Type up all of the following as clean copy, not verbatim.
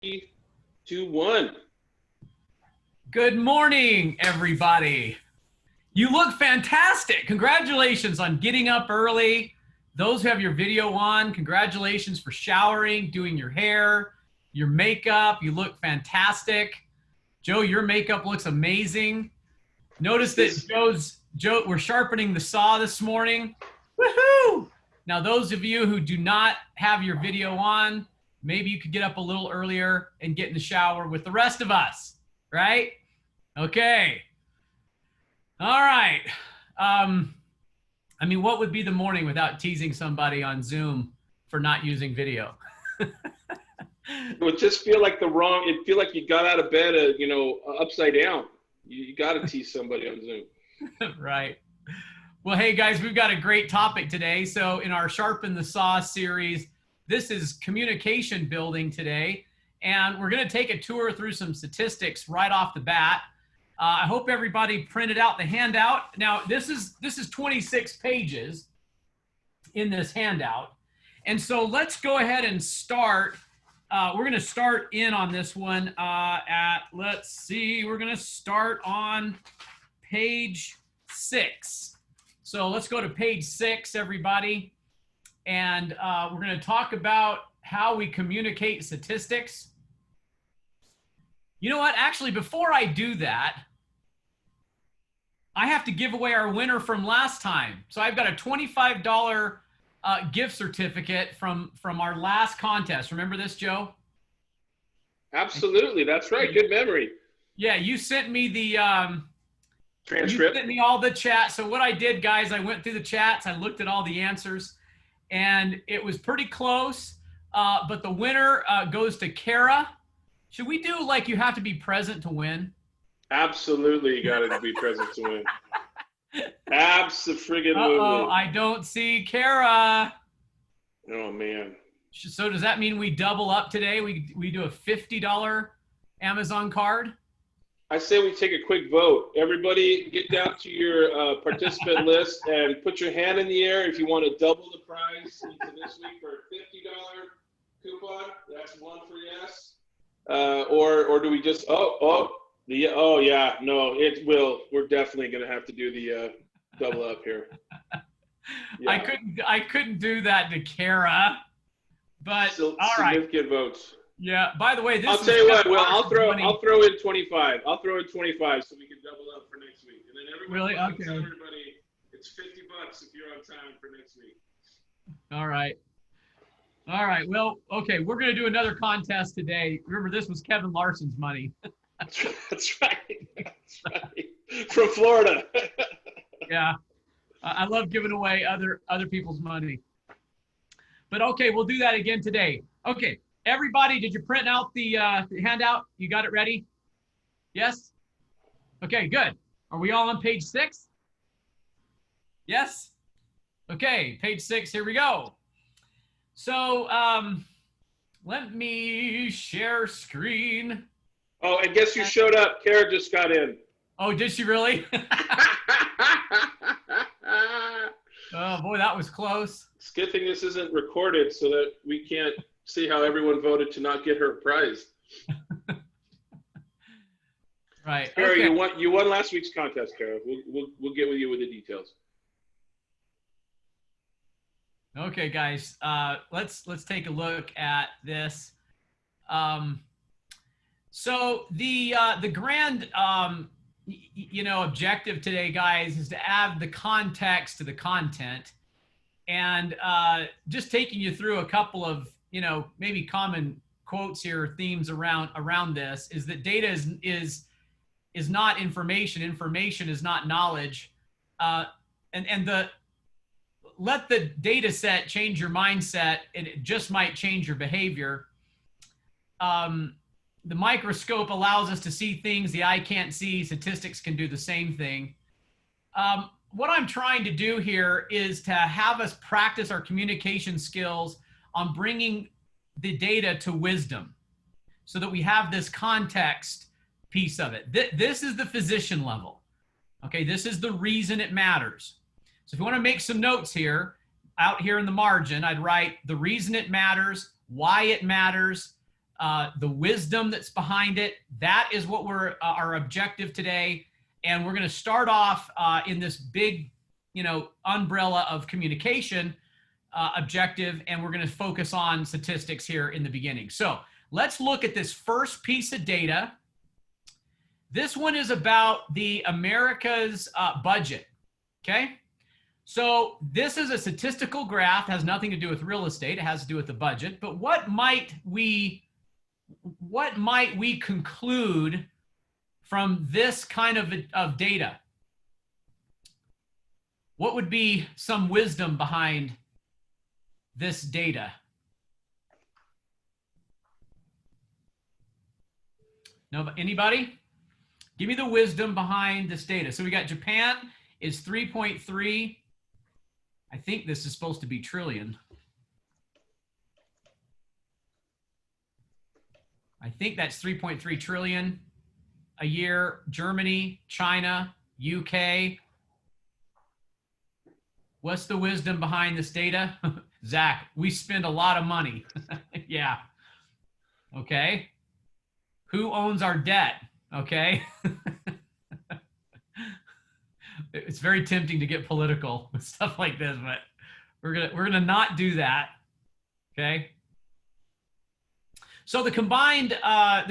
2, 1. Good morning, everybody. You look fantastic. Congratulations on getting up early. Those who have your video on, congratulations for showering, doing your hair, your makeup. You look fantastic. Joe, your makeup looks amazing. Notice that we're sharpening the saw this morning. Woohoo! Now, those of you who do not have your video on, maybe you could get up a little earlier and get in the shower with the rest of us, right? Okay. All right. I mean, what would be the morning without teasing somebody on Zoom for not using video? It would just feel like it'd feel like you got out of bed, upside down. You got to tease somebody on Zoom. Right. Well, hey guys, we've got a great topic today. So in our Sharpen the Saw series, this is communication building today. And we're going to take a tour through some statistics right off the bat. I hope everybody printed out the handout. Now, this is 26 pages in this handout. And so let's go ahead and start. We're going to start in on this one we're going to start on page 6. So let's go to page 6, everybody. And we're going to talk about how we communicate statistics. You know what? Actually, before I do that, I have to give away our winner from last time. So I've got a $25 gift certificate from our last contest. Remember this, Joe? Absolutely. That's right. Good memory. Yeah, you sent me the transcript. You sent me all the chat. So what I did, guys, I went through the chats. I looked at all the answers, and it was pretty close. But the winner goes to Kara. Should we do like you have to be present to win? Absolutely, you got to be present to win. Absolutely. Uh-oh, I don't see Kara. Oh, man. So does that mean we double up today? We do a $50 Amazon card? I say we take a quick vote. Everybody get down to your participant list and put your hand in the air if you want to double the prize into this week for a $50 coupon. That's one for yes. Or do we just, yeah, no, it will. We're definitely going to have to do the double up here. Yeah. I couldn't do that to Kara, but all right. Significant votes. Yeah. By the way, I'll tell you what. Well, I'll throw in 25. I'll throw in 25 so we can double up for next week. And then everybody, okay. Everybody, it's $50 if you're on time for next week. All right. All right. Well, okay. We're going to do another contest today. Remember, this was Kevin Larson's money. That's right. That's right. From Florida. Yeah. I love giving away other people's money. But okay, we'll do that again today. Okay. Everybody, did you print out the handout? You got it ready? Yes? Okay, good. Are we all on page 6? Yes? Okay, page 6, here we go. So let me share screen. Oh, and guess who showed up? Kara just got in. Oh, did she really? Oh, boy, that was close. It's a good thing this isn't recorded so that we can't see how everyone voted to not get her a prize. Right. Kara, okay. you won last week's contest, Kara. We'll get with you with the details. Okay, guys. Let's take a look at this. So the grand objective today, guys, is to add the context to the content, and just taking you through a couple of maybe common quotes here, themes around this is that data is not information. Information is not knowledge, and let the data set change your mindset, and it just might change your behavior. The microscope allows us to see things the eye can't see. Statistics can do the same thing. What I'm trying to do here is to have us practice our communication skills on bringing the data to wisdom so that we have this context piece of it. This is the physician level. Okay, this is the reason it matters. So if you want to make some notes here, out here in the margin, I'd write the reason it matters, why it matters, the wisdom that's behind it. That is what our objective today. And we're going to start off in this big, umbrella of communication objective, and we're going to focus on statistics here in the beginning. So let's look at this first piece of data. This one is about the America's budget, okay? So this is a statistical graph, has nothing to do with real estate, it has to do with the budget, but what might we conclude from this kind of data? What would be some wisdom behind this data? No, anybody? Give me the wisdom behind this data. So we got Japan is 3.3. I think this is supposed to be trillion. I think that's 3.3 trillion a year. Germany, China, UK. What's the wisdom behind this data? Zach, we spend a lot of money. Yeah. Okay. Who owns our debt? Okay. It's very tempting to get political with stuff like this, but we're gonna not do that. Okay. So the combined, I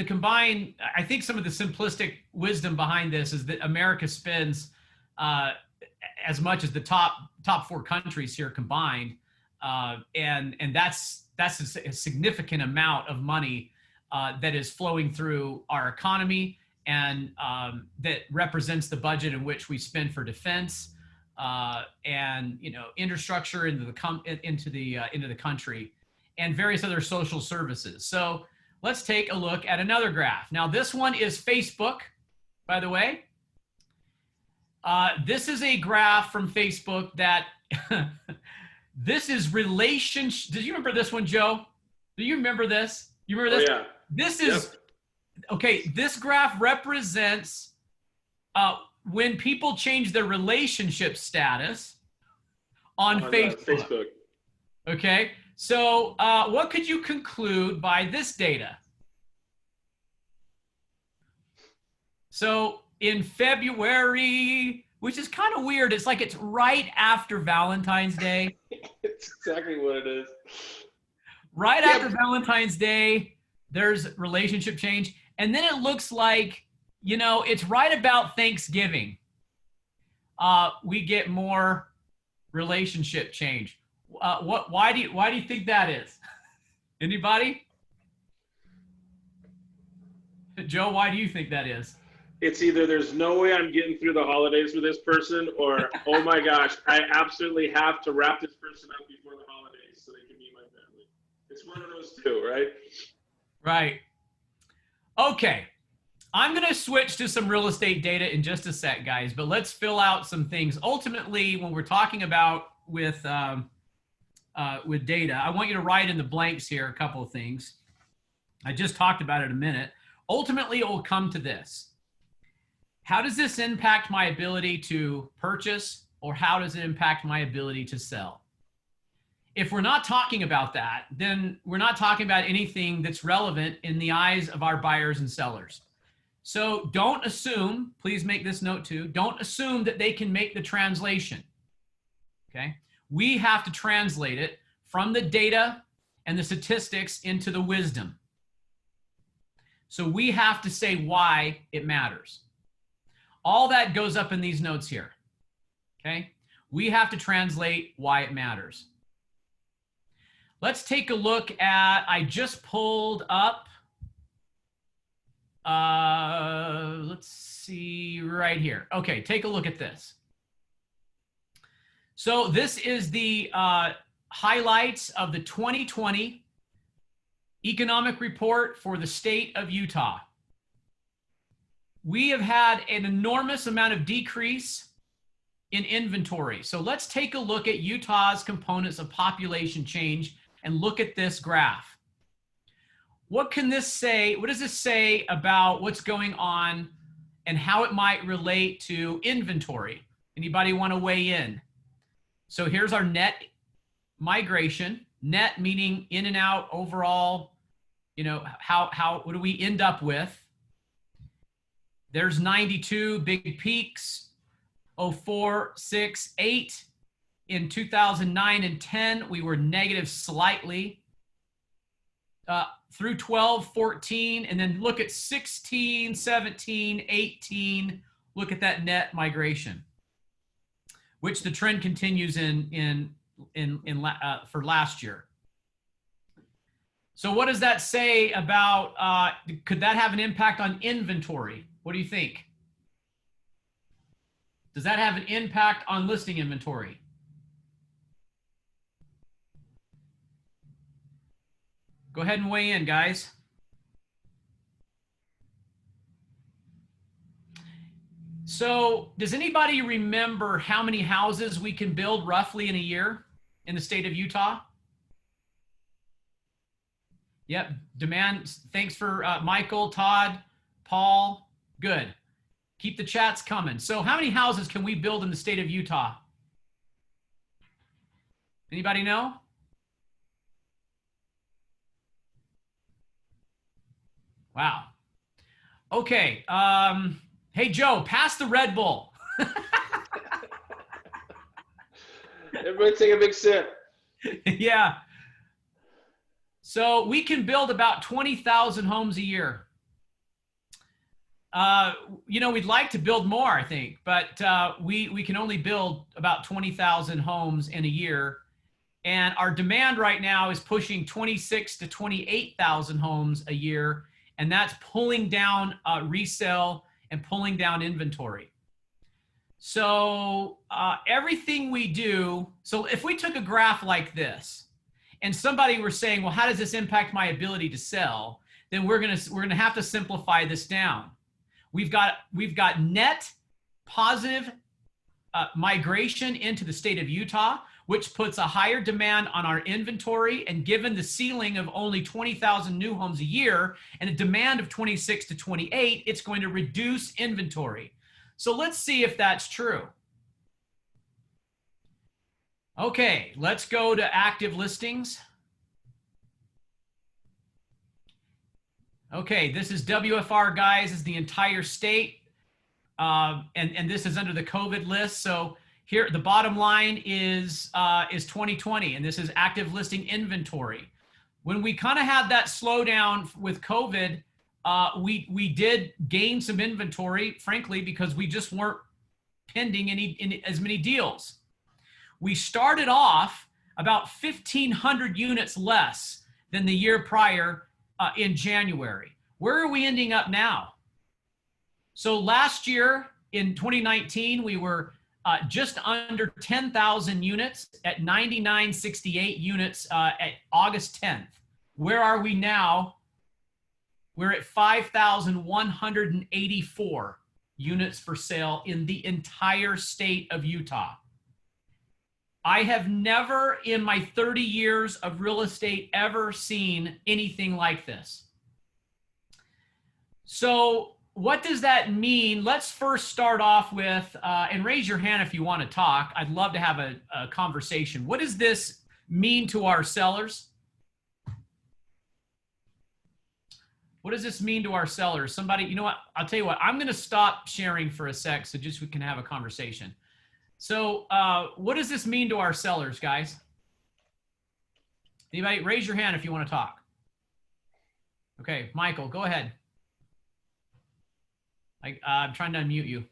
think some of the simplistic wisdom behind this is that America spends as much as the top 4 countries here combined, and that's a significant amount of money that is flowing through our economy, and that represents the budget in which we spend for defense and infrastructure into the country, and various other social services. So let's take a look at another graph. Now this one is Facebook, by the way. This is a graph from Facebook that this is relationship. Did you remember this one, Joe? Do you remember this? You remember this? Oh, yeah. This is, okay, this graph represents when people change their relationship status on Facebook. Okay, so what could you conclude by this data? So in February, which is kind of weird, it's like it's right after Valentine's Day. It's exactly what it is. Right after Valentine's Day, there's relationship change. And then it looks like, it's right about Thanksgiving. We get more relationship change. Why do you think that is? Anybody? Joe, why do you think that is? It's either there's no way I'm getting through the holidays with this person, or, oh my gosh, I absolutely have to wrap this person up before the holidays so they can meet my family. It's one of those two, right? Right. Okay. I'm going to switch to some real estate data in just a sec, guys, but let's fill out some things. Ultimately, when we're talking about with data, I want you to write in the blanks here a couple of things. I just talked about it a minute. Ultimately, it will come to this. How does this impact my ability to purchase, or how does it impact my ability to sell? If we're not talking about that, then we're not talking about anything that's relevant in the eyes of our buyers and sellers. So don't assume, please make this note too, don't assume that they can make the translation, okay? We have to translate it from the data and the statistics into the wisdom. So we have to say why it matters. All that goes up in these notes here, okay? We have to translate why it matters. Let's take a look at, I just pulled up, let's see right here. Okay, take a look at this. So this is the highlights of the 2020 economic report for the state of Utah. We have had an enormous amount of decrease in inventory. So let's take a look at Utah's components of population change and look at this graph. What can this say? What does this say about what's going on and how it might relate to inventory? Anybody want to weigh in? So here's our net migration, net meaning in and out overall, what do we end up with? There's 92 big peaks, 04, 6, 8. In 2009 and 10, we were negative slightly. Through 12, 14, and then look at 16, 17, 18. Look at that net migration, which the trend continues for last year. So what does that say about, could that have an impact on inventory? What do you think? Does that have an impact on listing inventory? Go ahead and weigh in, guys. So does anybody remember how many houses we can build roughly in a year in the state of Utah? Yep, demand. Thanks for Michael, Todd, Paul. Good. Keep the chats coming. So how many houses can we build in the state of Utah? Anybody know? Wow. Okay. Hey, Joe, pass the Red Bull. Everybody take a big sip. Yeah. So we can build about 20,000 homes a year. We'd like to build more, I think, but we can only build about 20,000 homes in a year. And our demand right now is pushing 26 to 28,000 homes a year. And that's pulling down resale and pulling down inventory. So everything we do, so if we took a graph like this and somebody were saying, well, how does this impact my ability to sell? Then we're gonna have to simplify this down. We've got net positive migration into the state of Utah, which puts a higher demand on our inventory. And given the ceiling of only 20,000 new homes a year and a demand of 26 to 28, it's going to reduce inventory. So let's see if that's true. Okay, let's go to active listings. Okay, this is WFR, guys, is the entire state. And this is under the COVID list. So here, the bottom line is 2020, and this is active listing inventory. When we kind of had that slowdown with COVID, we did gain some inventory, frankly, because we just weren't pending as many deals. We started off about 1,500 units less than the year prior in January. Where are we ending up now? So last year in 2019, we were just under 10,000 units at 9,968 units at August 10th. Where are we now? We're at 5,184 units for sale in the entire state of Utah. I have never in my 30 years of real estate ever seen anything like this. So what does that mean? Let's first start off with, and raise your hand if you want to talk. I'd love to have a conversation. What does this mean to our sellers? What does this mean to our sellers? Somebody, you know what? I'll tell you what, I'm going to stop sharing for a sec so just we can have a conversation. So what does this mean to our sellers, guys? Anybody, raise your hand if you want to talk. Okay, Michael, go ahead. I'm trying to unmute you.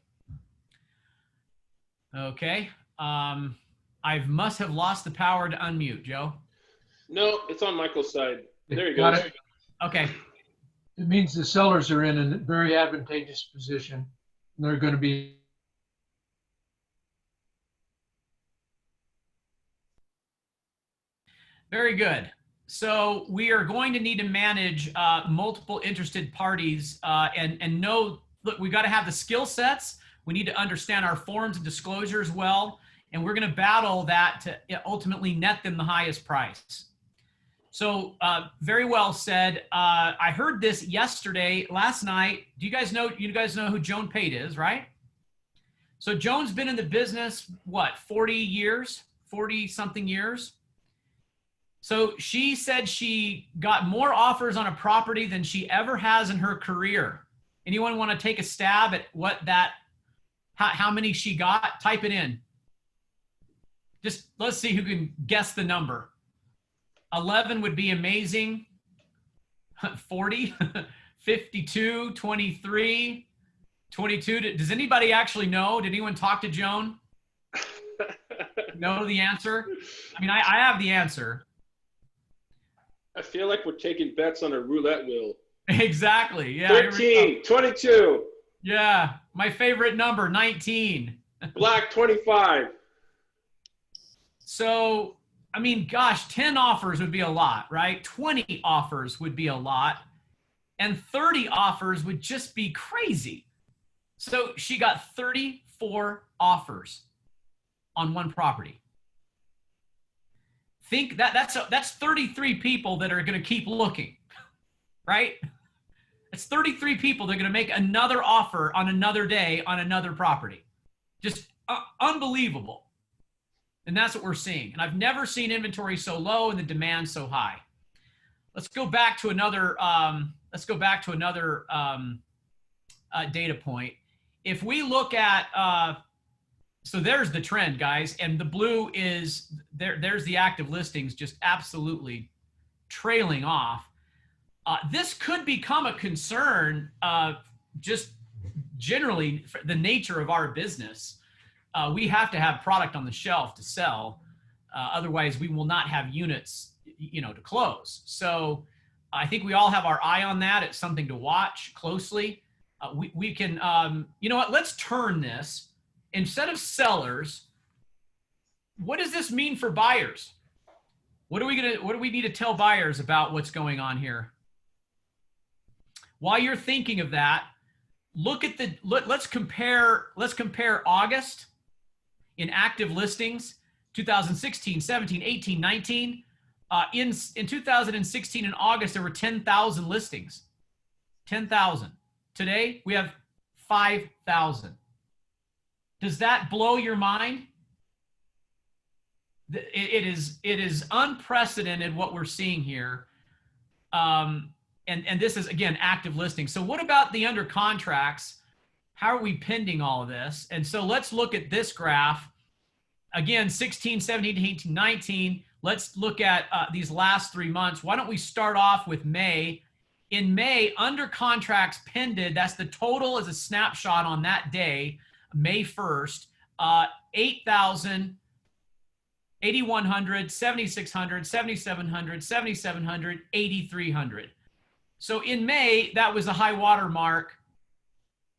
Okay. I must have lost the power to unmute, Joe. No, it's on Michael's side. There you go. Okay. It means the sellers are in a very advantageous position. They're going to be very good. So we are going to need to manage multiple interested parties and know, look, we've got to have the skill sets. We need to understand our forms of disclosures well, and we're going to battle that to ultimately net them the highest price. So very well said. I heard this last night. Do you guys know who Joan Pate is, right? So Joan's been in the business, what, 40 years, 40 something years? So she said she got more offers on a property than she ever has in her career. Anyone want to take a stab at how many she got? Type it in. Just let's see who can guess the number. 11 would be amazing. 40, 52, 23, 22. Does anybody actually know? Did anyone talk to Joan? Know the answer? I mean, I have the answer. I feel like we're taking bets on a roulette wheel. Exactly. Yeah. 13, 22. Yeah. My favorite number, 19. Black, 25. So, I mean, gosh, 10 offers would be a lot, right? 20 offers would be a lot. And 30 offers would just be crazy. So she got 34 offers on one property. Think that's 33 people that are going to keep looking, right? It's 33 people that are going to make another offer on another day on another property. Just unbelievable. And that's what we're seeing. And I've never seen inventory so low and the demand so high. Let's go back to another. Data point. If we look at, so there's the trend, guys, and the blue is there. There's the active listings just absolutely trailing off. This could become a concern, just generally for the nature of our business. We have to have product on the shelf to sell. Otherwise, we will not have units, to close. So I think we all have our eye on that. It's something to watch closely. We can, you know what? Let's turn this. Instead of sellers, what does this mean for buyers? What do we need to tell buyers about what's going on here? While you're thinking of that, let's compare August in active listings, 2016, 17, 18, 19. In 2016 in August, there were 10,000 listings. 10,000. Today, we have 5,000. Does that blow your mind? It is unprecedented what we're seeing here. And this is, again, active listings. So what about the under contracts? How are we pending all of this? And so let's look at this graph. Again, 16, 17, 18, 19. Let's look at these last 3 months. Why don't we start off with May? In May, under contracts pended, that's the total as a snapshot on that day, May 1st, 8,000, 8,100, 7,600, 7,700, 7,700, 8,300. So in May, that was a high water mark.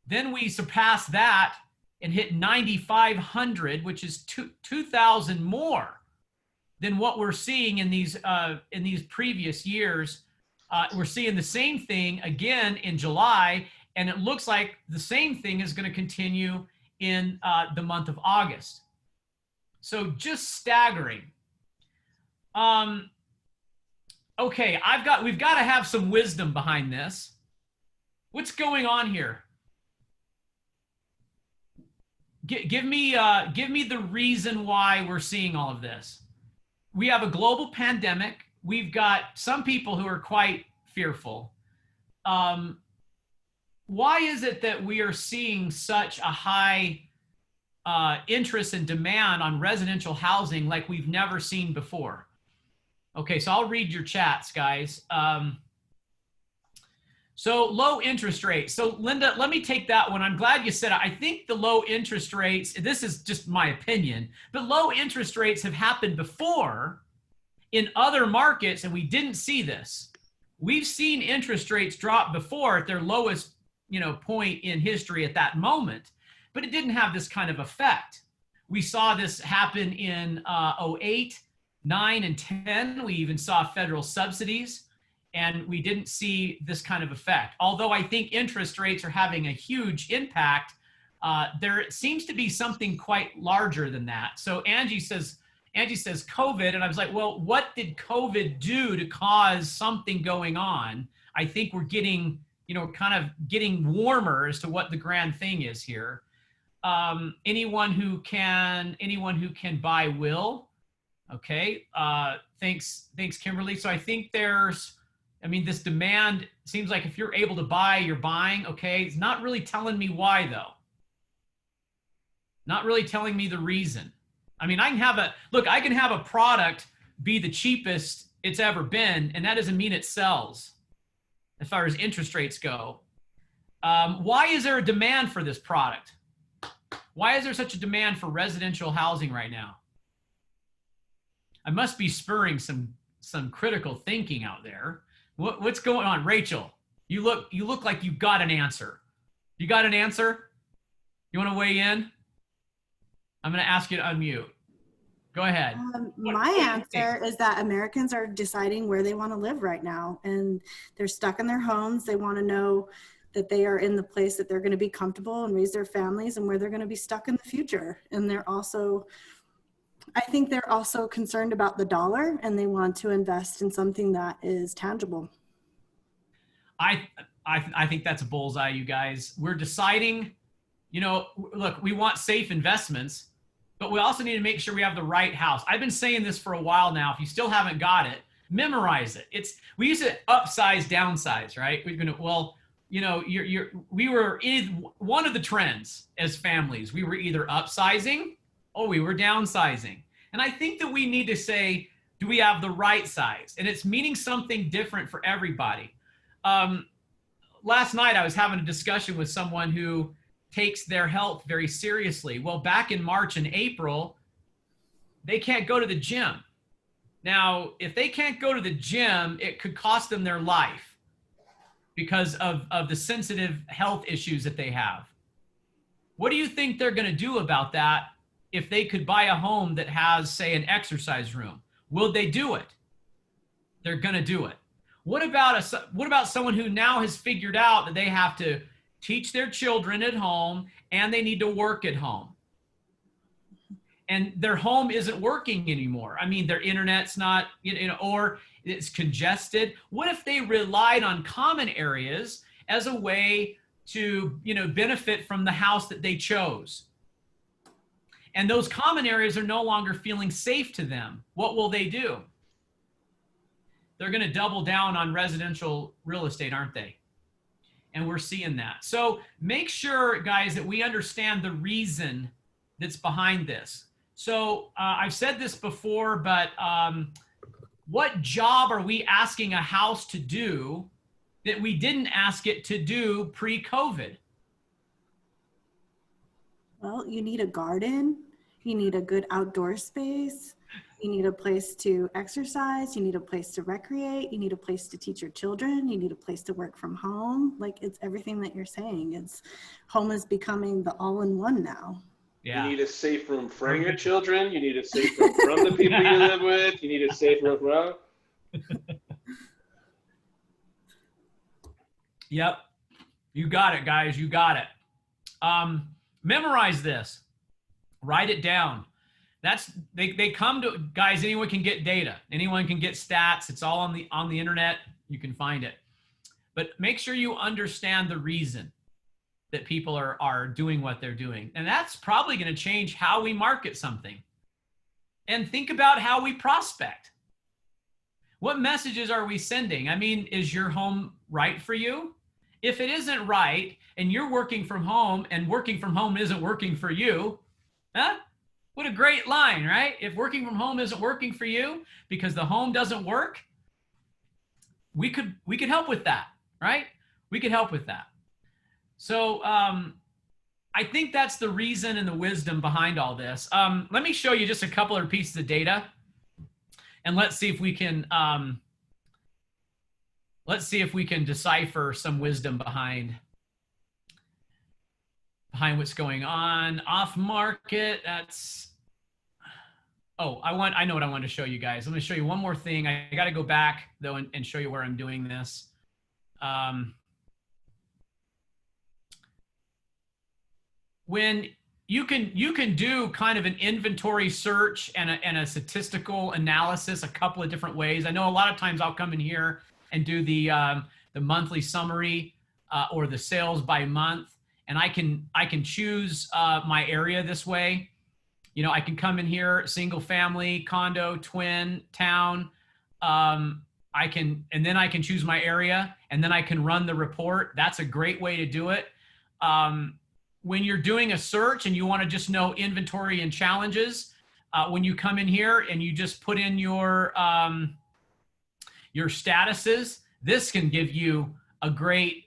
Then we surpassed that and hit 9,500, which is 2,000 more than what we're seeing in these previous years. We're seeing the same thing again in July, and it looks like the same thing is going to continue in the month of August. So just staggering. Okay, we've got to have some wisdom behind this. What's going on here? Give me the reason why we're seeing all of this. We have a global pandemic. We've got some people who are quite fearful. Why is it that we are seeing such a high interest and demand on residential housing like we've never seen before? Okay, so I'll read your chats, guys. So low interest rates. So Linda, let me take that one. I'm glad you said it. I think the low interest rates, this is just my opinion, but low interest rates have happened before in other markets, and we didn't see this. We've seen interest rates drop before at their lowest, point in history at that moment, but it didn't have this kind of effect. We saw this happen in 08, 9, and 10. We even saw federal subsidies, and we didn't see this kind of effect. Although I think interest rates are having a huge impact, there seems to be something quite larger than that. So Angie says COVID, and I was like, well, what did COVID do to cause something going on? I think we're getting, kind of getting warmer as to what the grand thing is here. Anyone who can buy will. Okay. Thanks, Kimberly. So I think this demand seems like if you're able to buy, you're buying. Okay. It's not really telling me why though. Not really telling me the reason. I mean, I can have a product be the cheapest it's ever been, and that doesn't mean it sells as far as interest rates go. Why is there a demand for this product? Why is there such a demand for residential housing right now? I must be spurring some critical thinking out there. What's going on, Rachel? You look like you got an answer. You got an answer? You want to weigh in? I'm going to ask you to unmute. Go ahead. My answer is that Americans are deciding where they want to live right now, and they're stuck in their homes. They want to know that they are in the place that they're going to be comfortable and raise their families, and where they're going to be stuck in the future. And I think they're also concerned about the dollar, and they want to invest in something that is tangible. I think that's a bullseye, you guys. We're deciding, look, we want safe investments, but we also need to make sure we have the right house. I've been saying this for a while now. If you still haven't got it, memorize it. We used to upsize, downsize, right? We were in one of the trends as families. We were either upsizing or we were downsizing. And I think that we need to say, do we have the right size? And it's meaning something different for everybody. Last night I was having a discussion with someone who takes their health very seriously. Well, back in March and April, they can't go to the gym. Now, if they can't go to the gym, it could cost them their life because of the sensitive health issues that they have. What do you think they're going to do about that if they could buy a home that has, say, an exercise room? Will they do it? They're going to do it. What about someone who now has figured out that they have to teach their children at home and they need to work at home? And their home isn't working anymore. I mean, their internet's not, or it's congested. What if they relied on common areas as a way to, benefit from the house that they chose? And those common areas are no longer feeling safe to them. What will they do? They're going to double down on residential real estate, aren't they? And we're seeing that. So make sure, guys, that we understand the reason that's behind this. So I've said this before, but what job are we asking a house to do that we didn't ask it to do pre-COVID? Well, you need a garden. You need a good outdoor space. You need a place to exercise. You need a place to recreate. You need a place to teach your children. You need a place to work from home. Like, it's everything that you're saying. Home is becoming the all-in-one now. Yeah. You need a safe room from your children. You need a safe room from the people you live with. You need a safe room from... Yep. You got it, guys. You got it. Memorize this. Write it down. They come to, guys, anyone can get data. Anyone can get stats. It's all on the internet. You can find it. But make sure you understand the reason that people are doing what they're doing. And that's probably going to change how we market something. And think about how we prospect. What messages are we sending? I mean, is your home right for you? If it isn't right, and you're working from home, and working from home isn't working for you, huh? What a great line, right? If working from home isn't working for you because the home doesn't work, we could help with that, right? We could help with that. So I think that's the reason and the wisdom behind all this. Let me show you just a couple of pieces of data, and let's see if we can decipher some wisdom behind what's going on. Off market, I know what I wanted to show you guys. Let me show you one more thing. I got to go back though and show you where I'm doing this. When you can do kind of an inventory search and a statistical analysis a couple of different ways. I know a lot of times I'll come in here and do the monthly summary or the sales by month, and I can choose my area this way. I can come in here, single family, condo, twin, town. And then I can choose my area, and then I can run the report. That's a great way to do it. When you're doing a search and you want to just know inventory and challenges, when you come in here and you just put in your statuses, this can give you a great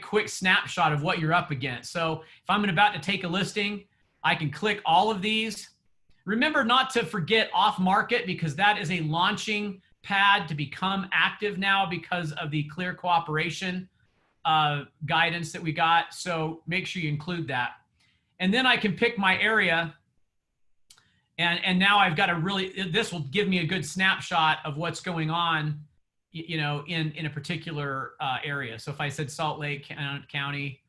quick snapshot of what you're up against. So if I'm about to take a listing, I can click all of these. Remember not to forget off market, because that is a launching pad to become active now because of the clear cooperation guidance that we got. So make sure you include that. And then I can pick my area. And now I've got this will give me a good snapshot of what's going on, in a particular area. So if I said Salt Lake County,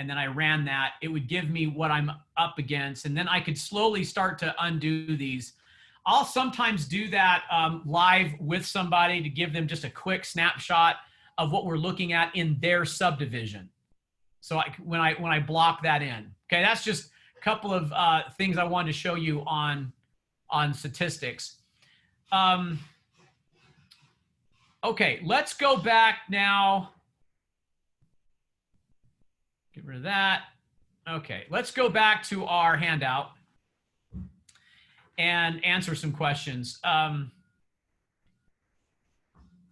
and then I ran that, it would give me what I'm up against. And then I could slowly start to undo these. I'll sometimes do that live with somebody to give them just a quick snapshot of what we're looking at in their subdivision. So when I block that in, okay, that's just a couple of things I wanted to show you on statistics. Okay, let's go back now. Get rid of that. Okay, let's go back to our handout and answer some questions.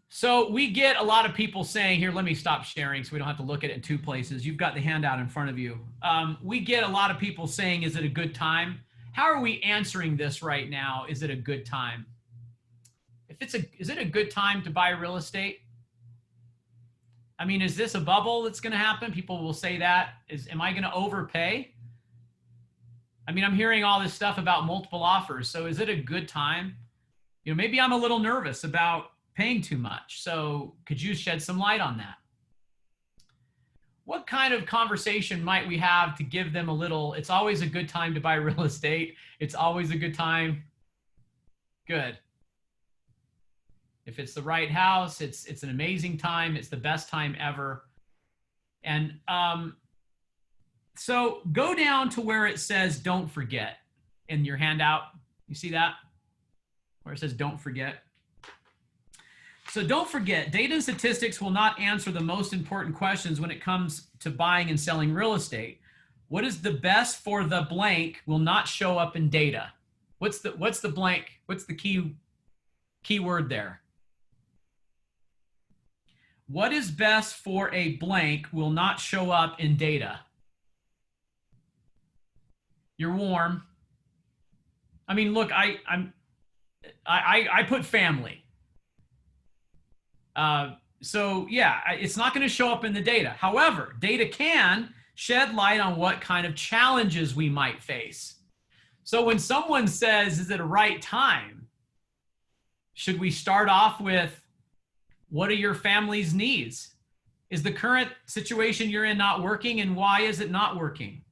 So we get a lot of people saying here, let me stop sharing so we don't have to look at it in two places. You've got the handout in front of you. We get a lot of people saying, is it a good time? How are we answering this right now? Is it a good time? Is it a good time to buy real estate? I mean, is this a bubble that's going to happen? People will say that. Am I going to overpay? I mean, I'm hearing all this stuff about multiple offers. So is it a good time? Maybe I'm a little nervous about paying too much. So could you shed some light on that? What kind of conversation might we have to give them a little, it's always a good time to buy real estate. It's always a good time. Good. If it's the right house, it's an amazing time. It's the best time ever. And so go down to where it says, don't forget in your handout. You see that? Where it says, don't forget. So don't forget, data and statistics will not answer the most important questions when it comes to buying and selling real estate. What is the best for the blank will not show up in data. What's the blank? What's the key word there? What is best for a blank will not show up in data. You're warm. I mean, look, I put family. So yeah, it's not going to show up in the data. However, data can shed light on what kind of challenges we might face. So when someone says, is it a right time? Should we start off with, what are your family's needs? Is the current situation you're in not working, and why is it not working?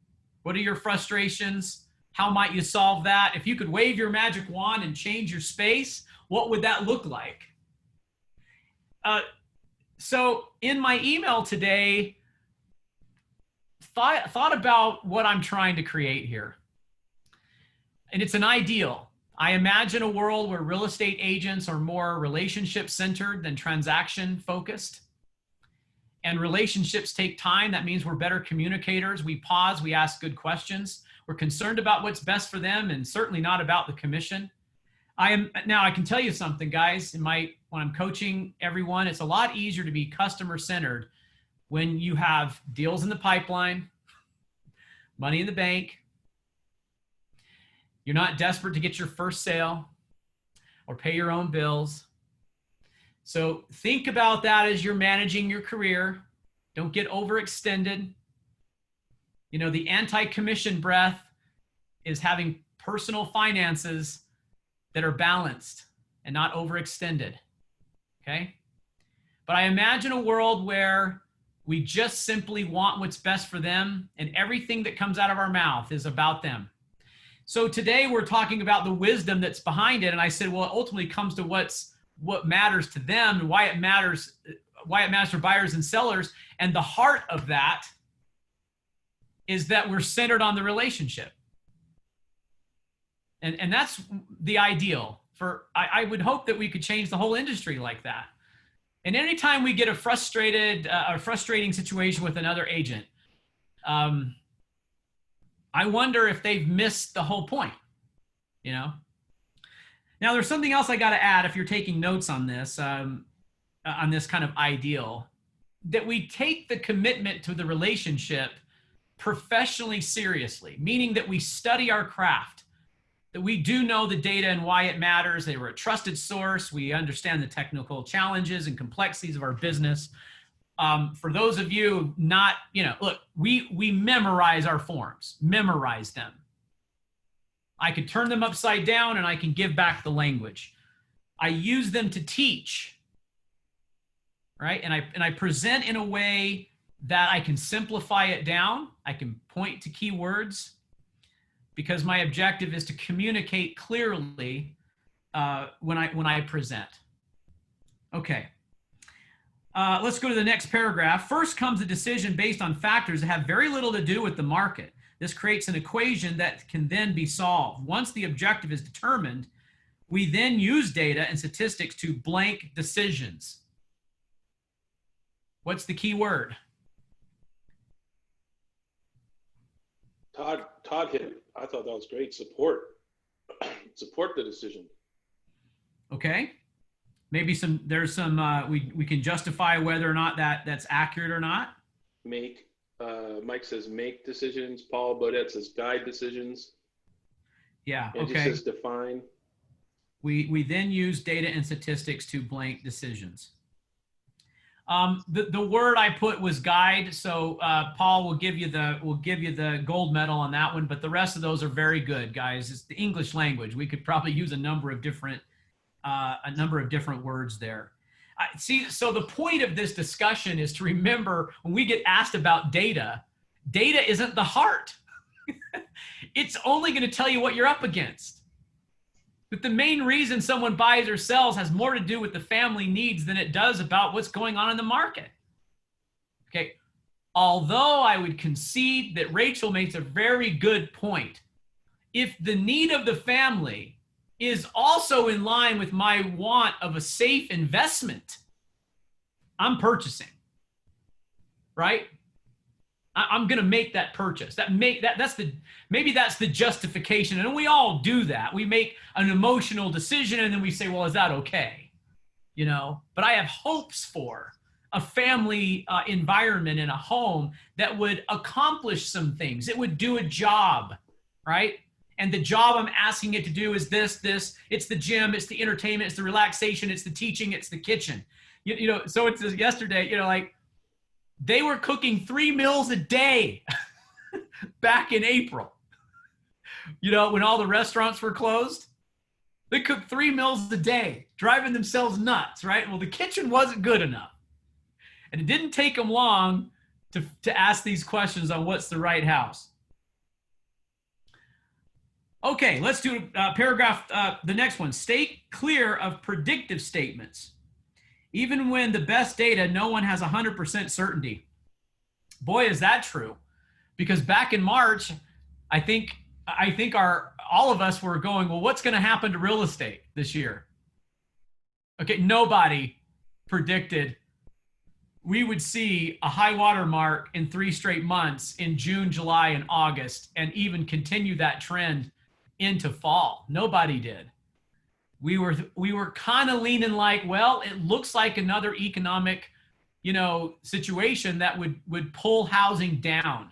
What are your frustrations? How might you solve that? If you could wave your magic wand and change your space, what would that look like? So in my email today, thought about what I'm trying to create here. And it's an ideal. I imagine a world where real estate agents are more relationship-centered than transaction-focused. And relationships take time. That means we're better communicators. We pause, we ask good questions. We're concerned about what's best for them, and certainly not about the commission. Now I can tell you something, guys. When I'm coaching everyone, it's a lot easier to be customer-centered when you have deals in the pipeline, money in the bank. You're not desperate to get your first sale or pay your own bills. So think about that as you're managing your career. Don't get overextended. The anti-commission breath is having personal finances that are balanced and not overextended, okay? But I imagine a world where we just simply want what's best for them, and everything that comes out of our mouth is about them. So today we're talking about the wisdom that's behind it, and I said, well, it ultimately comes to what matters to them and why it matters for buyers and sellers, and the heart of that is that we're centered on the relationship. And that's the ideal for, I would hope that we could change the whole industry like that. And anytime we get a frustrating situation with another agent, I wonder if they've missed the whole point, you know? Now there's something else I got to add if you're taking notes on this kind of ideal, that we take the commitment to the relationship professionally seriously, meaning that we study our craft, that we do know the data and why it matters. They were a trusted source. We understand the technical challenges and complexities of our business. For those of you not, look, we memorize our forms, memorize them. I could turn them upside down and I can give back the language. I use them to teach, right? And I present in a way that I can simplify it down. I can point to keywords, because my objective is to communicate clearly when I present. Okay, let's go to the next paragraph. First comes a decision based on factors that have very little to do with the market. This creates an equation that can then be solved. Once the objective is determined, we then use data and statistics to blank decisions. What's the key word? Todd hit it. I thought that was great. Support. Support the decision. Okay. Maybe there's some, we can justify whether or not that's accurate or not. Make, Mike says make decisions. Paul Bodette says guide decisions. Yeah, Angie okay. says define. We then use data and statistics to blank decisions. The word I put was guide, so Paul will give you the gold medal on that one. But the rest of those are very good, guys. It's the English language. We could probably use a number of different words there. See, so the point of this discussion is to remember when we get asked about data, data isn't the heart. It's only going to tell you what you're up against. But the main reason someone buys or sells has more to do with the family needs than it does about what's going on in the market. Okay. Although I would concede that Rachel makes a very good point. If the need of the family is also in line with my want of a safe investment, I'm purchasing, right? I'm going to make that purchase. Maybe that's the justification. And we all do that. We make an emotional decision and then we say, well, is that okay? But I have hopes for a family environment in a home that would accomplish some things. It would do a job, right? And the job I'm asking it to do is this, it's the gym, it's the entertainment, it's the relaxation, it's the teaching, it's the kitchen. So it's yesterday, like, they were cooking 3 meals a day back in April. When all the restaurants were closed, they cooked 3 meals a day, driving themselves nuts, right? Well, the kitchen wasn't good enough. And it didn't take them long to ask these questions on what's the right house. Okay, let's do paragraph, the next one. Stay clear of predictive statements. Even when the best data, no one has 100% certainty. Boy, is that true. Because back in March, I think all of us were going, well, what's going to happen to real estate this year? Okay, nobody predicted we would see a high water mark in 3 straight months in June, July, and August, and even continue that trend into fall. Nobody did. We were kind of leaning like, well, it looks like another economic, situation that would pull housing down.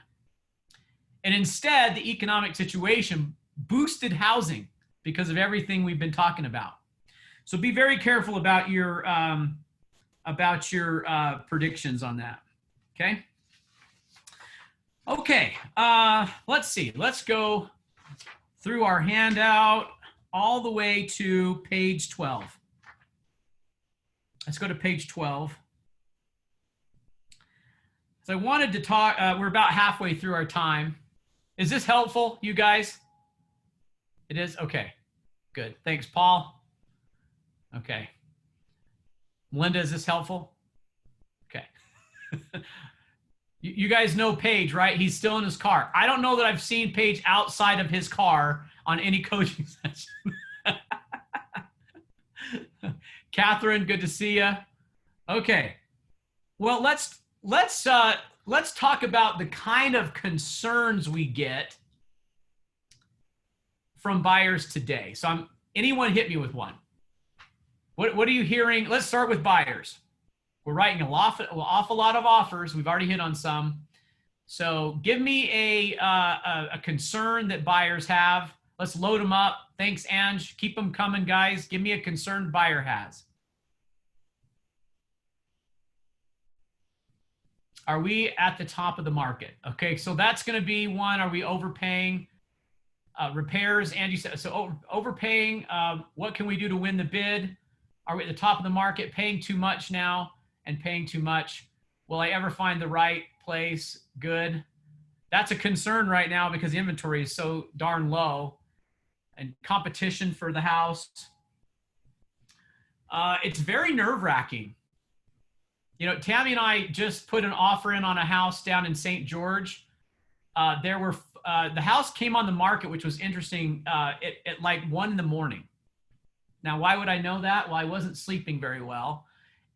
And instead, the economic situation boosted housing because of everything we've been talking about. So be very careful about your predictions on that. Okay. Okay. Let's see. Let's go through our handout all the way to page 12. Let's go to page 12. So I wanted to talk, we're about halfway through our time. Is this helpful, you guys? It is? Okay, good. Thanks, Paul. Okay. Linda, is this helpful? Okay. You guys know Paige, right? He's still in his car. I don't know that I've seen Paige outside of his car on any coaching session. Catherine, good to see you. Okay. Well, let's talk about the kind of concerns we get from buyers today. So anyone hit me with one. What are you hearing? Let's start with buyers. We're writing an awful lot of offers. We've already hit on some. So give me a concern that buyers have. Let's load them up. Thanks, Ange. Keep them coming, guys. Give me a concern buyer has. Are we at the top of the market? Okay, so that's going to be one. Are we overpaying? Repairs, Angie said. So overpaying, what can we do to win the bid? Are we at the top of the market, paying too much now and paying too much? Will I ever find the right place? Good. That's a concern right now because the inventory is so darn low and competition for the house. It's very nerve-wracking. You know, Tammy and I just put an offer in on a house down in St. George. The house came on the market, which was interesting, at like 1 in the morning. Now, why would I know that? Well, I wasn't sleeping very well.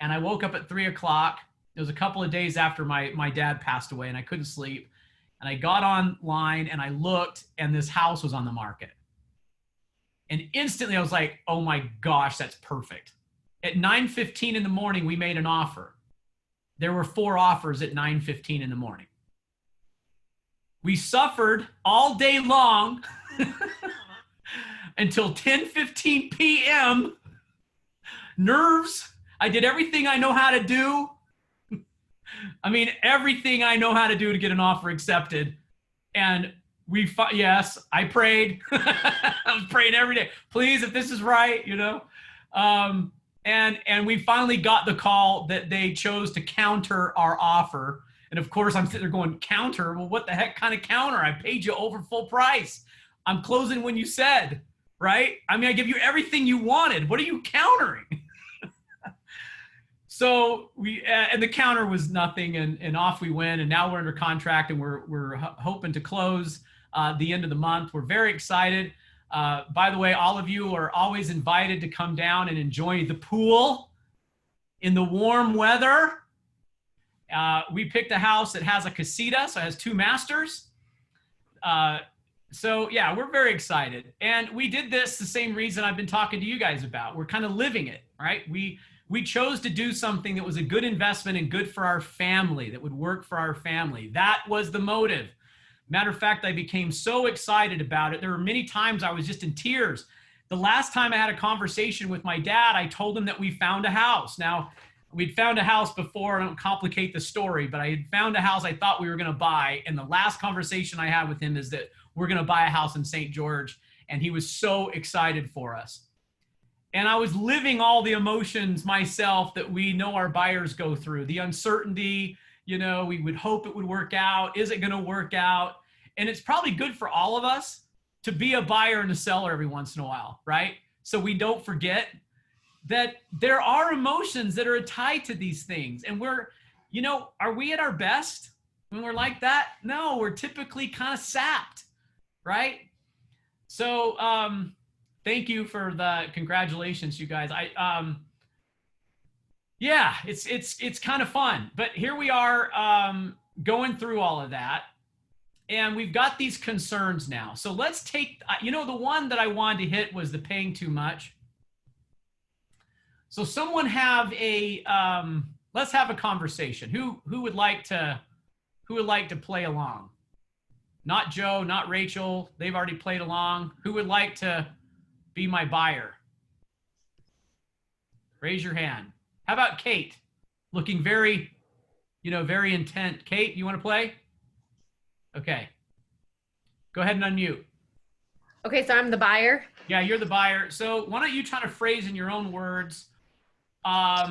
And I woke up at 3 o'clock. It was a couple of days after my dad passed away and I couldn't sleep. And I got online and I looked and this house was on the market. And instantly I was like, oh my gosh, that's perfect. At 9:15 in the morning, we made an offer. There were 4 offers at 9:15 in the morning. We suffered all day long until 10:15 p.m. Nerves. I did everything I know how to do. I mean, everything I know how to do to get an offer accepted. And yes, I prayed. I was praying every day. Please, if this is right, you know. And we finally got the call that they chose to counter our offer. And of course, I'm sitting there going, counter? Well, what the heck kind of counter? I paid you over full price. I'm closing when you said, right? I mean, I give you everything you wanted. What are you countering? So and the counter was nothing, and off we went. And now we're under contract, and we're hoping to close the end of the month. We're very excited. By the way, all of you are always invited to come down and enjoy the pool in the warm weather. We picked a house that has a casita, so it has 2 masters. So yeah, we're very excited. And we did this the same reason I've been talking to you guys about. We're kind of living it, right? We chose to do something that was a good investment and good for our family, that would work for our family. That was the motive. Matter of fact, I became so excited about it. There were many times I was just in tears. The last time I had a conversation with my dad, I told him that we found a house. Now, we'd found a house before. I don't complicate the story, but I had found a house I thought we were going to buy. And the last conversation I had with him is that we're going to buy a house in St. George. And he was so excited for us. And I was living all the emotions myself that we know our buyers go through. The uncertainty, you know, we would hope it would work out. Is it going to work out? And it's probably good for all of us to be a buyer and a seller every once in a while, right? So we don't forget that there are emotions that are tied to these things. And we're, you know, are we at our best when we're like that? No, we're typically kind of sapped, right? So thank you for the congratulations, you guys. Yeah, it's kind of fun. But here we are going through all of that. And we've got these concerns now. So let's take, you know, the one that I wanted to hit was the paying too much. So someone have a, let's have a conversation. Who would like to play along? Not Joe, not Rachel. They've already played along. Who would like to be my buyer? Raise your hand. How about Kate? Looking very, you know, very intent. Kate, you want to play? Okay. Go ahead and unmute. Okay, so I'm the buyer. Yeah, you're the buyer. So why don't you try to phrase in your own words, why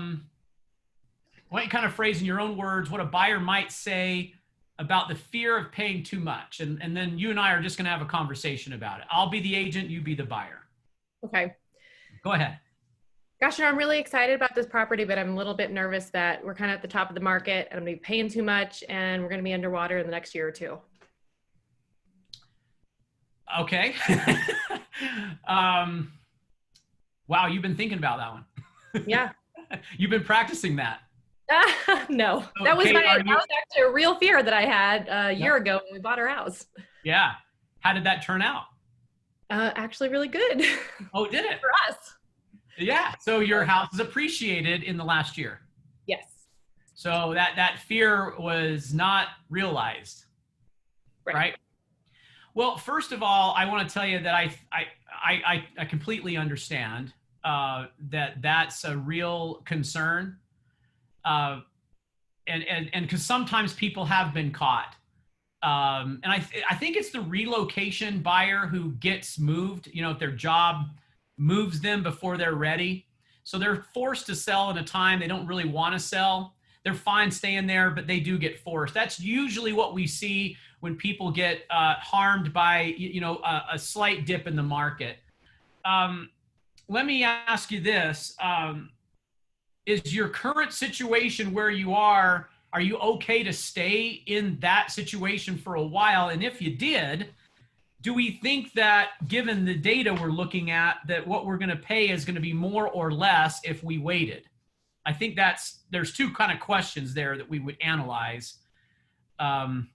don't you kind of phrase in your own words what a buyer might say about the fear of paying too much? And then you and I are just going to have a conversation about it. I'll be the agent, you be the buyer. Okay. Go ahead. Gosh, I'm really excited about this property, but I'm a little bit nervous that we're kind of at the top of the market and I'm gonna be paying too much and we're gonna be underwater in the next year or two. Okay. Wow, you've been thinking about that one. Yeah. You've been practicing that. No, that was Okay, that was actually a real fear that I had a year ago when we bought our house. Yeah. How did that turn out? Actually really good. Oh, did it? For us. Yeah. So your house is appreciated in the last year. Yes. So that fear was not realized, right? Well, first of all, I want to tell you that I completely understand that that's a real concern, and because sometimes people have been caught, and I think it's the relocation buyer who gets moved. You know, if their job moves them before they're ready, so they're forced to sell in a time they don't really want to sell. They're fine staying there, but they do get forced. That's usually what we see when people get harmed by, a slight dip in the market. Let me ask you this. Is your current situation where you are you okay to stay in that situation for a while? And if you did, do we think that given the data we're looking at, that what we're going to pay is going to be more or less if we waited? I think there's two kind of questions there that we would analyze. Can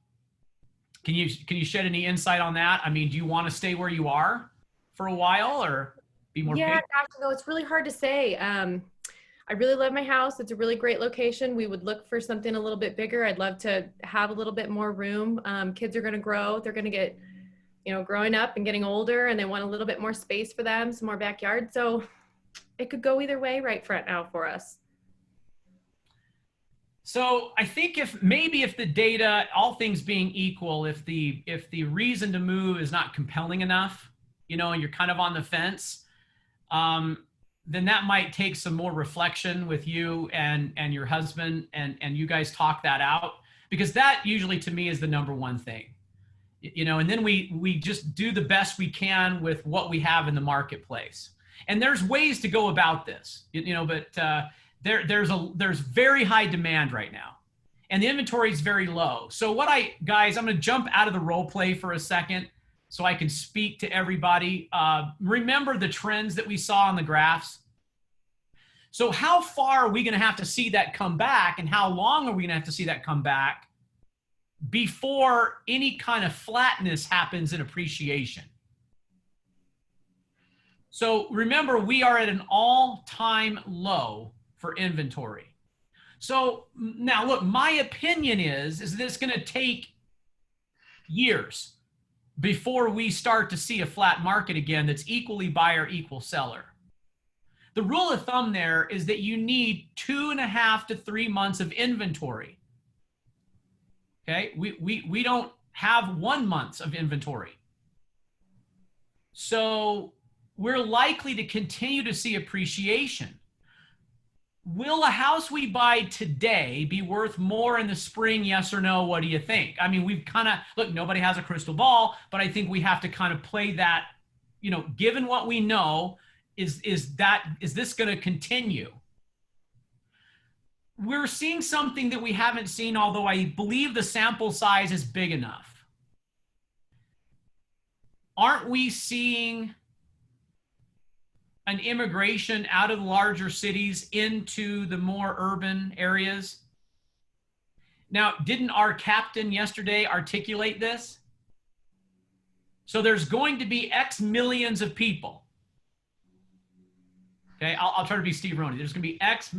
you shed any insight on that? I mean, do you want to stay where you are for a while or be more patient? Gosh, no, it's really hard to say. I really love my house. It's a really great location. We would look for something a little bit bigger. I'd love to have a little bit more room. Kids are going to grow. They're going to get, growing up and getting older, and they want a little bit more space for them, some more backyard. So it could go either way right now for us. So I think if the data, all things being equal, if the reason to move is not compelling enough, and you're kind of on the fence, then that might take some more reflection with you and your husband, and you guys talk that out, because that usually to me is the number one thing, and then we just do the best we can with what we have in the marketplace. And there's ways to go about this, but there's very high demand right now, and the inventory is very low. So guys, I'm going to jump out of the role play for a second so I can speak to everybody. Remember the trends that we saw on the graphs. So how far are we going to have to see that come back, and how long are we going to have to see that come back before any kind of flatness happens in appreciation? So remember, we are at an all-time low for inventory. So now look, my opinion is that it's going to take years before we start to see a flat market again that's equally buyer, equal seller. The rule of thumb there is that you need 2.5 to 3 months of inventory. Okay, we don't have 1 month of inventory. So we're likely to continue to see appreciation. Will a house we buy today be worth more in the spring? Yes or no? What do you think? I mean, we've kind of, look, nobody has a crystal ball, but I think we have to kind of play that, given what we know, is this going to continue? We're seeing something that we haven't seen, although I believe the sample size is big enough. Aren't we seeing an immigration out of the larger cities into the more urban areas? Now, didn't our captain yesterday articulate this? So there's going to be X millions of people. Okay, I'll try to be Steve Roney. There's going to be X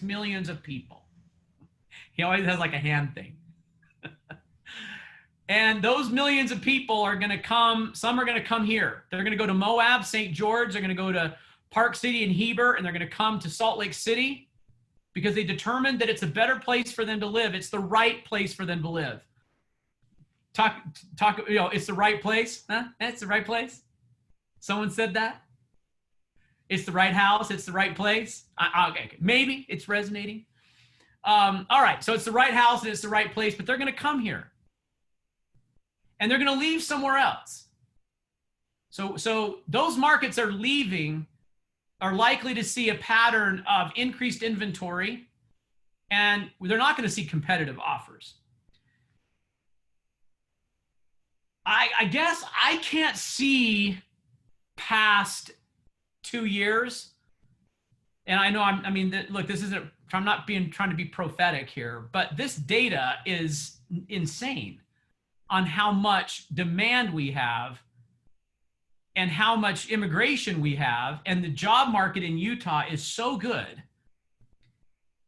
millions of people. He always has like a hand thing. And those millions of people are going to come, some are going to come here. They're going to go to Moab, St. George. They're going to go to Park City and Heber, and they're going to come to Salt Lake City because they determined that it's a better place for them to live. It's the right place for them to live. It's the right place. Huh? It's the right place. Someone said that. It's the right house. It's the right place. Okay. Maybe it's resonating. All right. So it's the right house and it's the right place, but they're going to come here. And they're going to leave somewhere else. So those markets are leaving are likely to see a pattern of increased inventory, and they're not going to see competitive offers. I guess I can't see past 2 years. And I know look, this isn't, I'm not trying to be prophetic here, but this data is insane on how much demand we have and how much immigration we have. And the job market in Utah is so good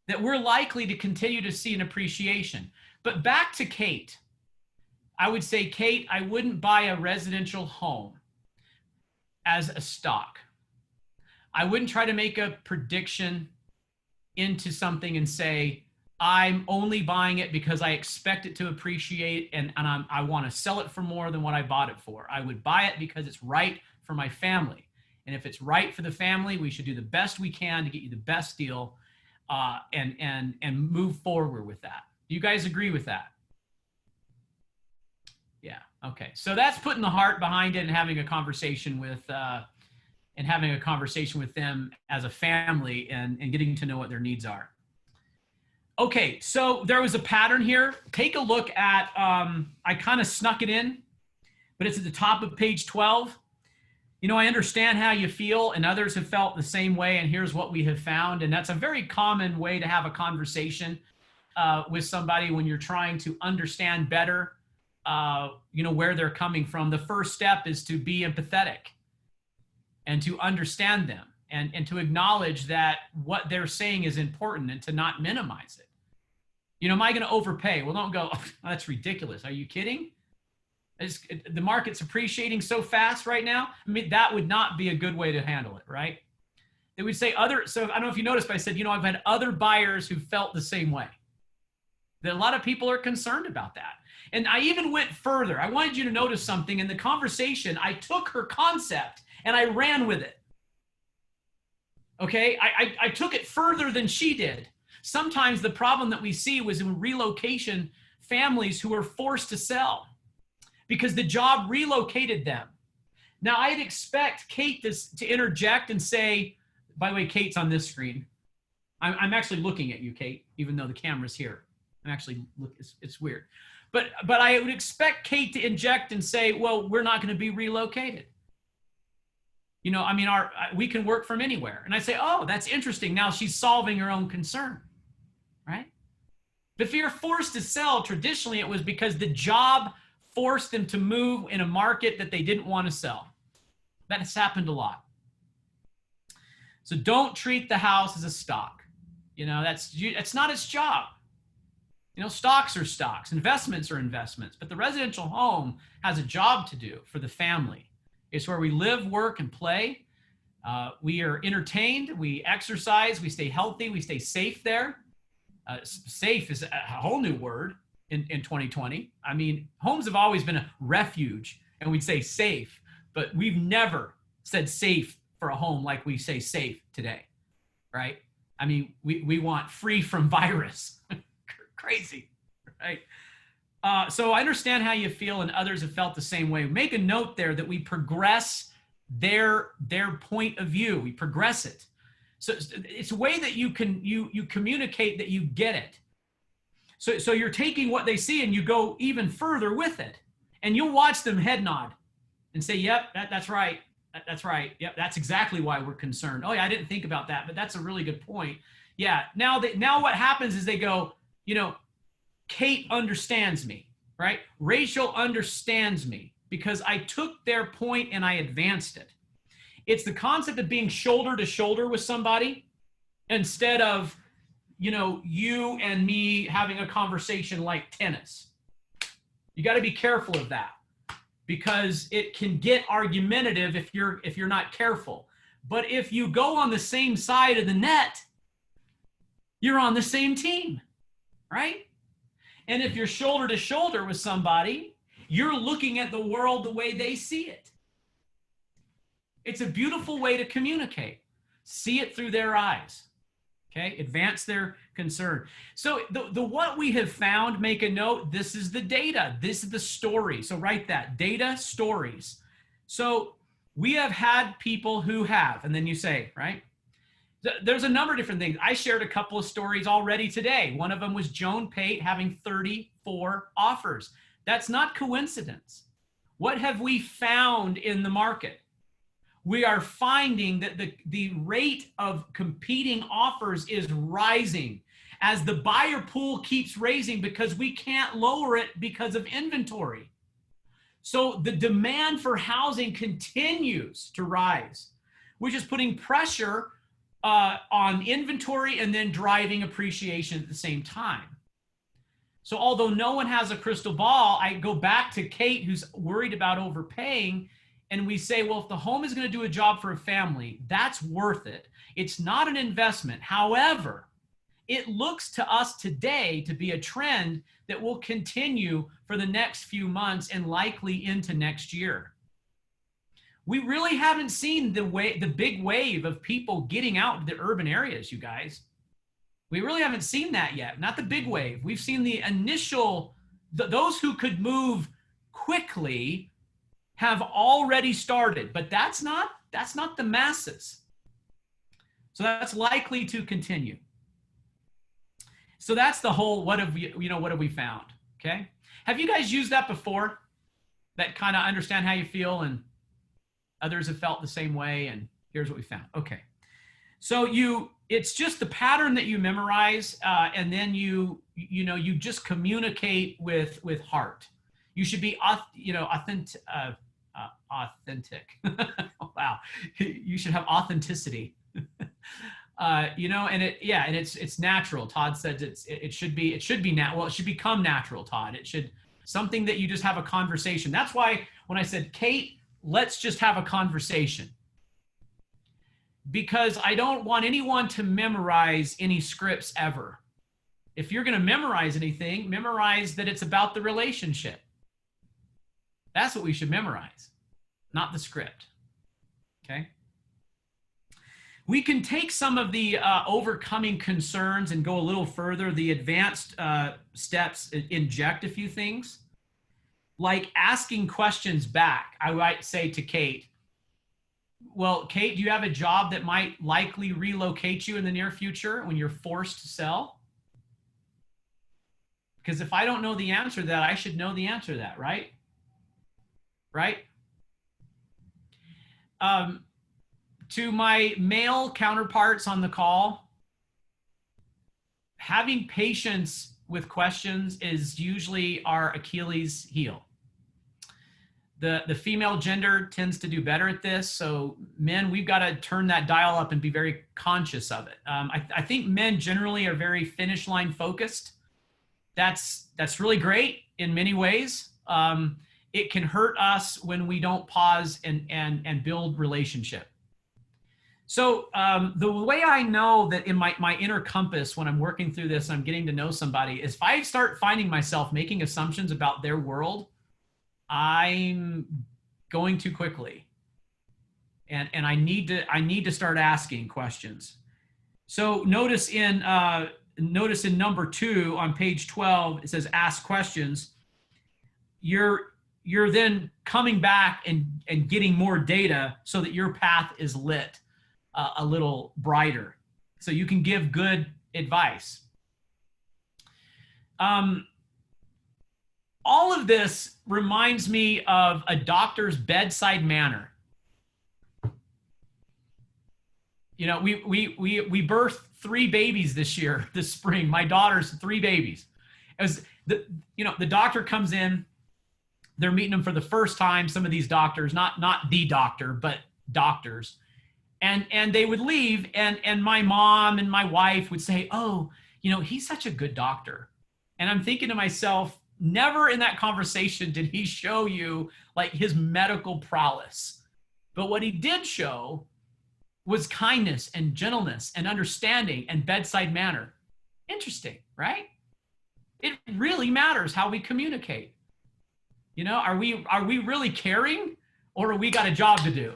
that we're likely to continue to see an appreciation. But back to Kate, I would say, Kate, I wouldn't buy a residential home as a stock. I wouldn't try to make a prediction into something and say, I'm only buying it because I expect it to appreciate and I want to sell it for more than what I bought it for. I would buy it because it's right for my family. And if it's right for the family, we should do the best we can to get you the best deal and move forward with that. Do you guys agree with that? Yeah, okay. So that's putting the heart behind it and having a conversation with them as a family and getting to know what their needs are. Okay, so there was a pattern here. Take a look at, I kind of snuck it in, but it's at the top of page 12. You know, I understand how you feel and others have felt the same way, and here's what we have found. And that's a very common way to have a conversation with somebody when you're trying to understand better, you know, where they're coming from. The first step is to be empathetic and to understand them and to acknowledge that what they're saying is important and to not minimize it. You know, am I going to overpay? Well, don't go, oh, that's ridiculous. Are you kidding? The market's appreciating so fast right now. I mean, that would not be a good way to handle it, right? They would say so I don't know if you noticed, but I said, you know, I've had other buyers who felt the same way. That a lot of people are concerned about that. And I even went further. I wanted you to notice something in the conversation. I took her concept and I ran with it. Okay, I took it further than she did. Sometimes the problem that we see was in relocation families who were forced to sell because the job relocated them. Now, I'd expect Kate to interject and say, by the way, Kate's on this screen. I'm actually looking at you, Kate, even though the camera's here. I'm actually, it's weird. But I would expect Kate to inject and say, well, we're not going to be relocated. You know, I mean, we can work from anywhere. And I say, oh, that's interesting. Now she's solving her own concern, right? But if you're forced to sell, traditionally it was because the job forced them to move in a market that they didn't want to sell. That has happened a lot. So don't treat the house as a stock. You know, it's not its job. You know, stocks are stocks, investments are investments, but the residential home has a job to do for the family. It's where we live, work, and play. We are entertained, we exercise, we stay healthy, we stay safe there. Safe is a whole new word in 2020. I mean, homes have always been a refuge, and we'd say safe, but we've never said safe for a home like we say safe today, right? I mean, we want free from virus. Crazy, right? So I understand how you feel, and others have felt the same way. Make a note there that we progress their point of view. We progress it. So it's a way that you communicate that you get it. So you're taking what they see and you go even further with it, and you'll watch them head nod and say, "Yep, that's right. That's right. Yep, that's exactly why we're concerned. Oh yeah, I didn't think about that, but that's a really good point. Yeah. Now what happens is they go, you know, Kate understands me, right? Rachel understands me because I took their point and I advanced it. It's the concept of being shoulder to shoulder with somebody instead of, you know, you and me having a conversation like tennis. You got to be careful of that because it can get argumentative if you're not careful. But if you go on the same side of the net, you're on the same team, right? And if you're shoulder to shoulder with somebody, you're looking at the world the way they see it. It's a beautiful way to communicate. See it through their eyes. Okay, advance their concern. So the what we have found, make a note, this is the data. This is the story. So write that, data, stories. So We have had people who have, and then you say, right? There's a number of different things. I shared a couple of stories already today. One of them was Joan Pate having 34 offers. That's not coincidence. What have we found in the market? We are finding that the rate of competing offers is rising as the buyer pool keeps raising because we can't lower it because of inventory. So the demand for housing continues to rise, which is putting pressure on inventory and then driving appreciation at the same time. So although no one has a crystal ball, I go back to Kate, who's worried about overpaying, and we say, well, if the home is going to do a job for a family, that's worth it. It's not an investment. However, it looks to us today to be a trend that will continue for the next few months and likely into next year. We really haven't seen the big wave of people getting out to the urban areas, you guys. We really haven't seen that yet, not the big wave. We've seen the initial, those who could move quickly have already started, but that's not the masses. So that's likely to continue. So that's the whole, what have we found, okay? Have you guys used that before? That kind of understand how you feel and others have felt the same way, and here's what we found. Okay, so it's just the pattern that you memorize, and then you just communicate with heart. You should be authentic. Wow, you should have authenticity. And it's natural. Todd said it should become natural, Todd. It should something that you just have a conversation. That's why when I said, Kate, let's just have a conversation, because I don't want anyone to memorize any scripts ever. If you're going to memorize anything, memorize that it's about the relationship. That's what we should memorize, not the script. Okay. We can take some of the overcoming concerns and go a little further. The advanced steps inject a few things, like asking questions back. I might say to Kate, well, Kate, do you have a job that might likely relocate you in the near future when you're forced to sell? Because if I don't know the answer to that, I should know the answer to that, right? Right? To my male counterparts on the call, having patience with questions is usually our Achilles heel. The female gender tends to do better at this. So men, we've got to turn that dial up and be very conscious of it. I think men generally are very finish line focused. That's really great in many ways. It can hurt us when we don't pause and build relationship. So the way I know that in my inner compass when I'm working through this, I'm getting to know somebody, is if I start finding myself making assumptions about their world, I'm going too quickly. And I need to start asking questions. So notice in number 2 on page 12, it says ask questions. You're then coming back and getting more data so that your path is lit a little brighter, so you can give good advice. All of this reminds me of a doctor's bedside manner. You know, we birthed 3 babies this spring. My daughter's 3 babies. It was the doctor comes in, they're meeting them for the first time. Some of these doctors, not the doctor, but doctors. And they would leave, and my mom and my wife would say, oh, he's such a good doctor. And I'm thinking to myself, never in that conversation did he show you like his medical prowess. But what he did show was kindness and gentleness and understanding and bedside manner. Interesting, right? It really matters how we communicate. Are we really caring, or we got a job to do?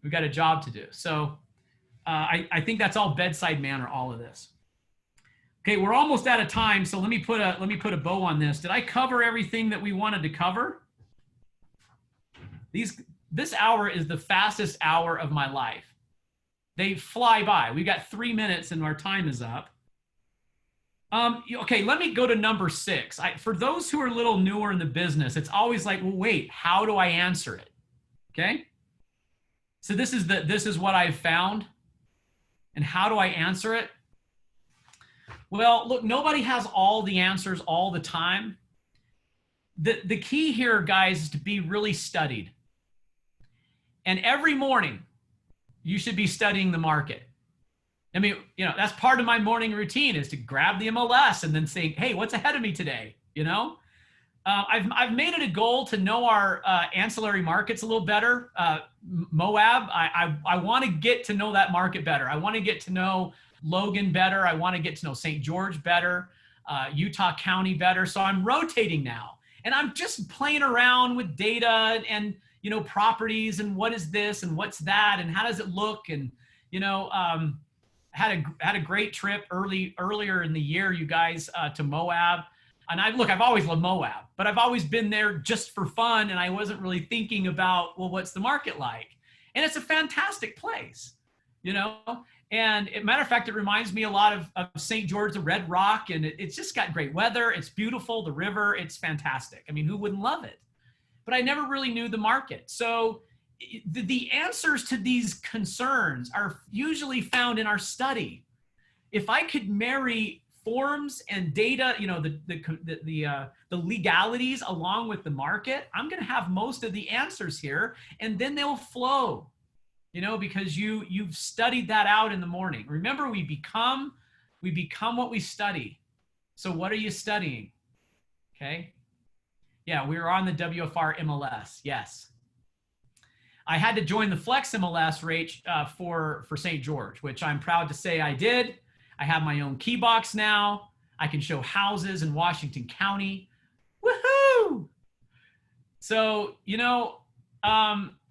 We got a job to do. So I think that's all bedside manner, all of this. Okay, we're almost out of time, so let me put a bow on this. Did I cover everything that we wanted to cover? This hour is the fastest hour of my life. They fly by. We got 3 minutes and our time is up. Okay, let me go to number 6. For those who are a little newer in the business, it's always like, well, wait, how do I answer it? Okay. So this is what I've found. And how do I answer it? Well, look, nobody has all the answers all the time. The key here, guys, is to be really studied. And every morning, you should be studying the market. I mean, you know, that's part of my morning routine is to grab the MLS and then think, hey, what's ahead of me today? You know, I've made it a goal to know our ancillary markets a little better. Moab, I want to get to know that market better. I want to get to know Logan better. I want to get to know St. George better, Utah County better. So I'm rotating now, and I'm just playing around with data and you know, properties and what is this and what's that and how does it look, and you know, had a great trip earlier in the year, you guys, to Moab. And I've always loved Moab, but I've always been there just for fun. And I wasn't really thinking about, well, what's the market like? And it's a fantastic place, you know? And matter of fact, it reminds me a lot of St. George, the Red Rock. And it's just got great weather. It's beautiful. The river, it's fantastic. I mean, who wouldn't love it? But I never really knew the market. So the answers to these concerns are usually found in our study. If I could marry forms and data, you know, the legalities along with the market, I'm going to have most of the answers here, and then they'll flow, you know, because you've studied that out in the morning. Remember, we become what we study. So what are you studying? Okay. Yeah, we were on the WFR MLS. Yes. I had to join the Flex MLS, Rach, for St. George, which I'm proud to say I did. I have my own key box now. I can show houses in Washington County. Woohoo! So, you know,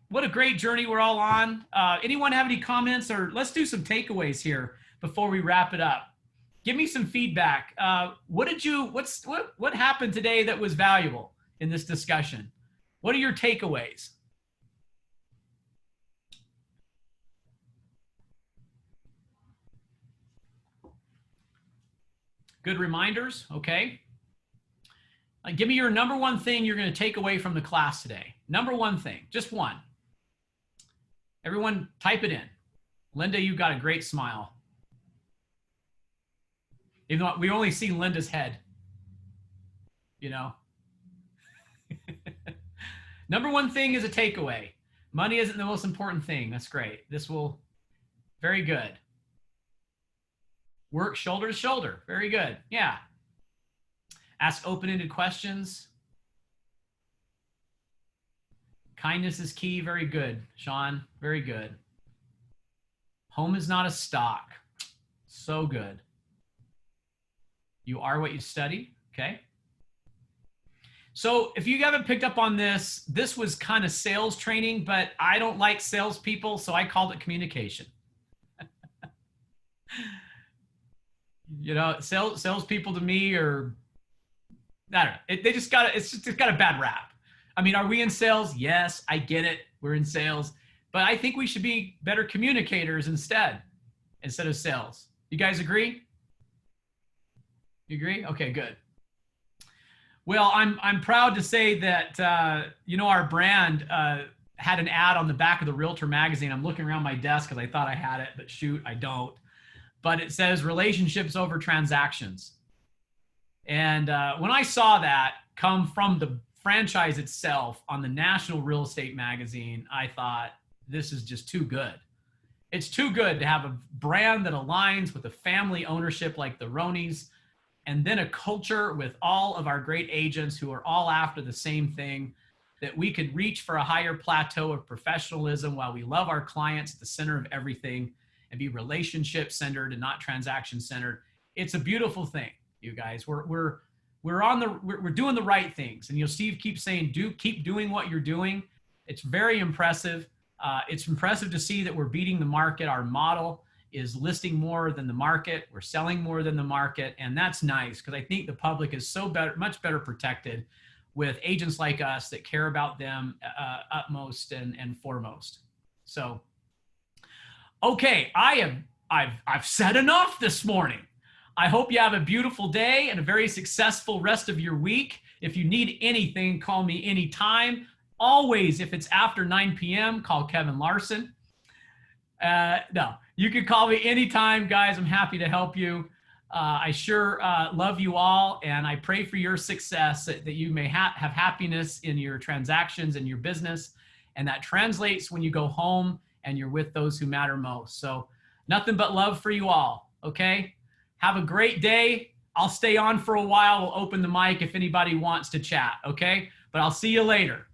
what a great journey we're all on. Anyone have any comments, or let's do some takeaways here before we wrap it up. Give me some feedback. What happened today that was valuable in this discussion? What are your takeaways? Good reminders, okay. Give me your number one thing you're going to take away from the class today. Number one thing, just one. Everyone type it in. Linda, you've got a great smile. Even though we only see Linda's head, you know. Number one thing is a takeaway. Money isn't the most important thing. That's great. Very good. Work shoulder to shoulder. Very good. Yeah. Ask open-ended questions. Kindness is key. Very good, Sean. Very good. Home is not a stock. So good. You are what you study. Okay. So if you haven't picked up on this, this was kind of sales training, but I don't like salespeople, so I called it communication. You know, salespeople to me are, I don't know. It's just got a bad rap. I mean, are we in sales? Yes, I get it. We're in sales, but I think we should be better communicators instead of sales. You guys agree? You agree? Okay, good. Well, I'm proud to say that, you know, our brand had an ad on the back of the Realtor magazine. I'm looking around my desk because I thought I had it, but shoot, I don't. But it says relationships over transactions. And when I saw that come from the franchise itself on the National Real Estate magazine, I thought, this is just too good. It's too good to have a brand that aligns with a family ownership like the Roneys, and then a culture with all of our great agents who are all after the same thing, that we could reach for a higher plateau of professionalism while we love our clients at the center of everything and be relationship centered and not transaction centered. It's a beautiful thing, you guys. We're doing the right things. And Steve keeps saying, keep doing what you're doing. It's very impressive. It's impressive to see that we're beating the market. Our model is listing more than the market. We're selling more than the market. And that's nice, because I think the public is much better protected with agents like us that care about them utmost and foremost. So, okay, I've said enough this morning. I hope you have a beautiful day and a very successful rest of your week. If you need anything, call me anytime. Always, if it's after 9 p.m., call Kevin Larson. No, you can call me anytime, guys. I'm happy to help you. I sure love you all, and I pray for your success, that you may have happiness in your transactions and your business, and that translates when you go home and you're with those who matter most. So nothing but love for you all, okay? Have a great day. I'll stay on for a while. We'll open the mic if anybody wants to chat, okay? But I'll see you later.